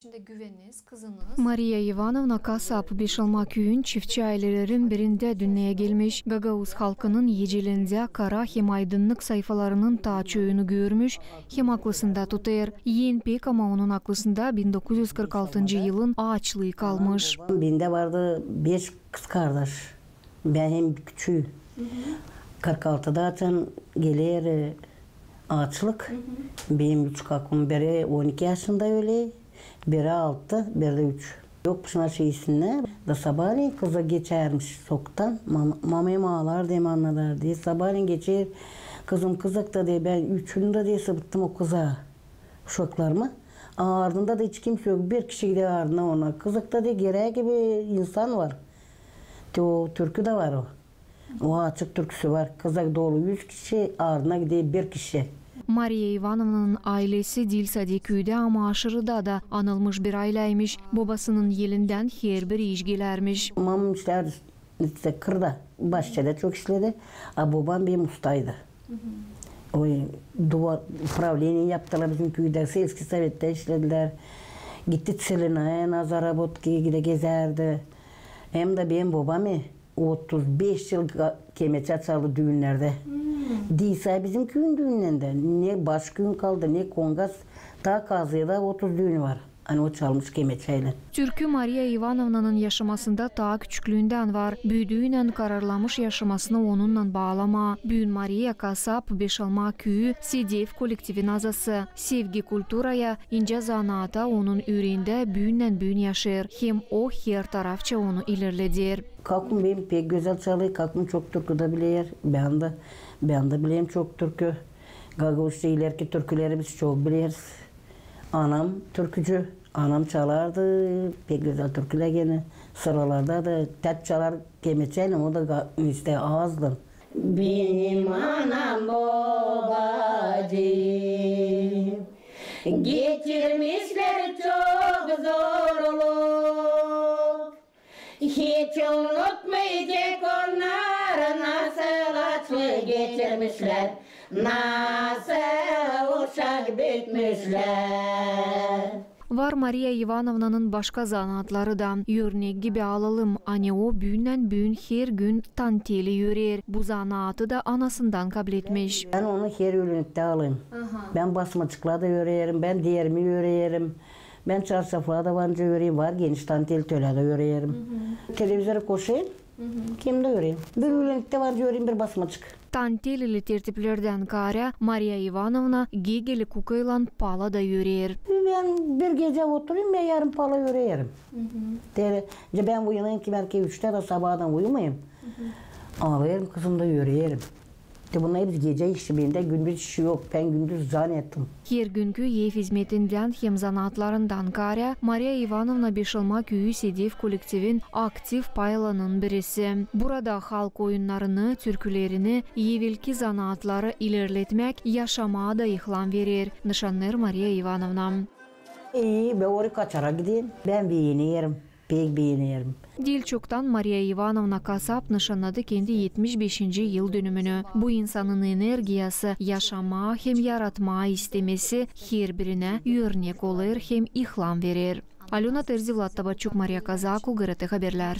Güveniniz, kızınız. Maria Ivanovna kasap Bişalma köyün çiftçi ailelerin birinde dünyaya gelmiş. Gagavuz halkının yecilinde kara hem aydınlık sayfalarının ta çöğünü görmüş, hem aklısında tutar. Yiyin pek ama onun aklısında 1946 yılın ağaçlığı kalmış. Bende vardı 5 kız kardeş. Ben hem küçüğüm. 46'da açan gelir ağaçlık. Benim 3 kakım biri 12 yaşında öyle. Biri 6, biri de 3. Yokmuş şeysinde da sabahleyin kıza geçermiş soktan. Mamam ağlar diye anladılar diye. Sabahleyin geçer. Kızım kızıkta diye ben 3'ünde diye sıvıttım o kıza. Uşaklarımı. Ardında da hiç kimse yok. Bir kişi gidiyor ardına ona. Kızıkta diye gereği gibi insan var. O türkü de var o. O açık türküsü var. Kızak dolu 100 kişi ardına gidiyor bir kişi. Maria Ivanovna'nın ailesi Dilsadi köyde ama aşırıda da anılmış bir aileymiş. Babasının yelinden her bir iş gelermiş. Mamam işler işte kırda, bahçede çok işledi. Babam benim ustaydı. O duvar upravleni yaptılar bizim köyde. Eski Sovet'te işlediler. Gitti Çelina'ya, Nazarabotki'ye gezerdi. Hem de benim babam 35 yıl kemeçe çaldı düğünlerde. Değilse bizim köyün düğünlerinde. Ne baş gün kaldı, ne kongas. Ta Kazı'da 30 düğünü var. Hani o çalmış kemeçeyle. Türkü Maria Ivanovna'nın yaşamasında ta küçüklüğünden var. Büyüdüğüyle kararlamış yaşamasını onunla bağlama. Büyün Maria kasap Bişalma köyü Sidiyev kolektivin azası. Sevgi kulturaya, ince zanaata onun yüreğinde büyün yaşar. Hem o her tarafça onu ilerledir. Kalkım benim pek güzel çalıyor. Kalkım çok türkü de bilir. Ben de bileyim çok türkü. Gagavuz ileriki türküleri biz çok biliriz. Anam türkücü. Anam çalardı. Pek güzel türküler gene. Sıralarda da tet çalar kemeçeyle. O da işte ağızdı. Benim anam babacığım geçirmişler çok zorluk. Hiç unutmayacak onlar nasıl açlı geçirmişler. Nasıl uşak büyütmüşler. Var Maria Ivanovna'nın başka zanaatları da. Örnek gibi alalım. Anne o büyün her gün tanteli yörer. Bu zanaatı da anasından kabul etmiş. Ben onu her ürünlükte alayım. Ben basmacıkla da öğreyerim. Ben diğerimi öğreyerim. Ben çarşafla da vanca öğreyeyim. Var geniş tantel töle de öğreyerim. Televizyona koşayım. Kim de öğreyeyim. Bir ürünlükte vanca öğreyeyim, bir basmacık. Tantelili tertiplerden kara Maria Ivanovna gegeli kukayla pala da yörer. Ben bir gece oturayım, ben yarın pala öğreyerim. Ben uyanayım ki belki 3'te de sabahdan uyumayayım. Ağlayırım, kızım da öğreyerim. Bunlar hepsi gece işi, bende gündüz işi yok. Ben gündüz zannettim. Her günkü ev hizmetinden hem zanaatlarından kara Maria Ivanovna Bişalma köyü Sidiyev kolektivin aktif paylanan birisi. Burada halk oyunlarını, türkülerini, evvelki zanaatları ilerletmek, yaşamaya da ihlam verir. Nişanlar Maria Ivanovna. İyi, ben oraya kaçara gideyim. Ben beğeniyorum. Pek beğeniyorum. Dilçok'tan Maria Ivanovna kasap nişanladı kendi 75. yıl dönümünü. Bu insanın energiyası, yaşama hem yaratma istemesi her birine örnek olur hem ihlam verir. Alona Terzi, Vlad Tabachuk, Maria Kazaku, GRT Haberler.